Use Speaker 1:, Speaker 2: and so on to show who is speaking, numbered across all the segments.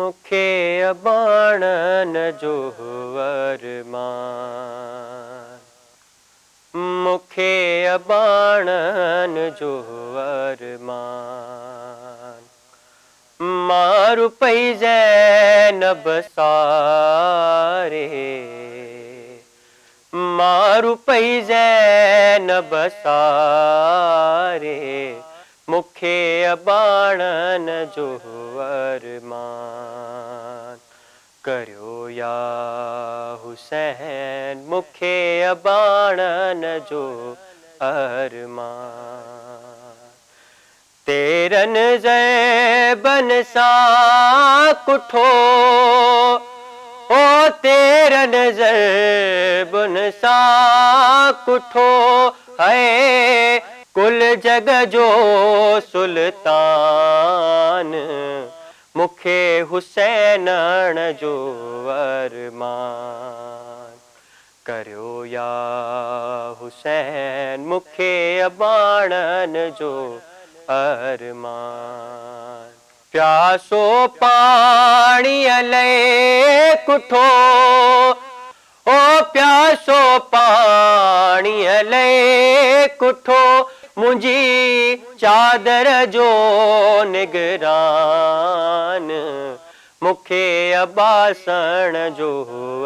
Speaker 1: मुखे अबाणन जो अरमान, मुखे अबाणन जो अरमान। मारू पई ज़ैनब सारे, मारू पई ज़ैनब सारे, मुखे अबाणन जो अरमान। करियो या हुसैन मुखे अबाणन जो अरमान। तेरन ज़ैबन सा कुठो, ओ तेरन ज़ैबन सा कुठो है कुल जग जो सुल्तान। मुखे हुसैनण जो अरमान। करियो या हुसैन मुखे अबाणन जो अरमान। प्यासो पाणी अले कुठो, ओ प्यासो पाणी अले कुठो, मुझी चादर जो निगरान। मुखे अबासण जो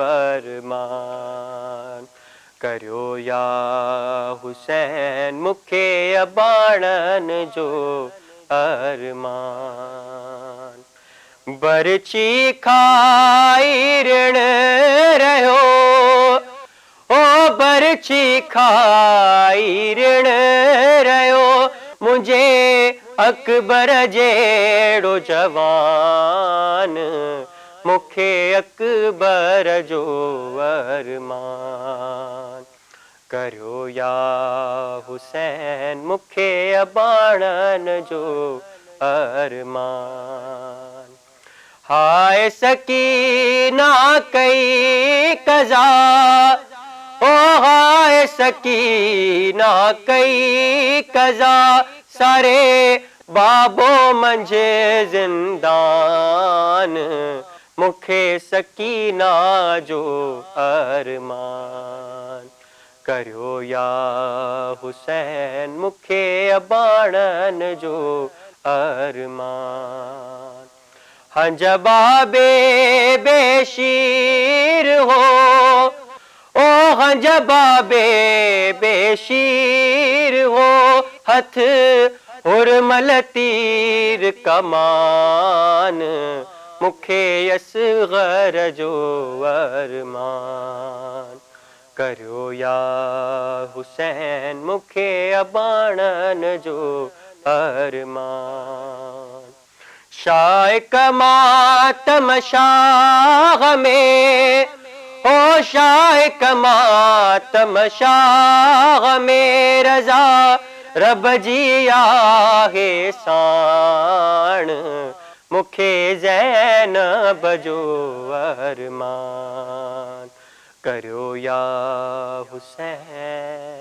Speaker 1: अरमान। करियो या हुसैन मुखे अबाणन जो अरमान। बरछी खाई ऋण रहो, ओ बरछी खाई ऋण रहो, मुझे अकबर जेड़ो जवान। मुखे अकबर जो अरमान। करियो या हुसैन मुखे अबाणन जो अरमान। हाय सकीना कई कज़ा, ओ हाय सकीना कई कज़ा, सारे बाबो मंझे जिंदान। मुखे सकीना जो अरमान। करियो या हुसैन मुखे अबाणन जो अरमान। हंजबाबे बेशीर हो, ओ हंजबाबे बेशीर हो, हथ हुरमल तीर कमान। मुखे असगर जो अरमान। करियो या हुसैन मुखे अबाणन जो अरमान। शाइक मातम शाह में, ओ शाइक मातम शाह में, रज़ा रब जी आहे साण। मुखे ज़ैनब जो अरमान। करियो या हुसैन।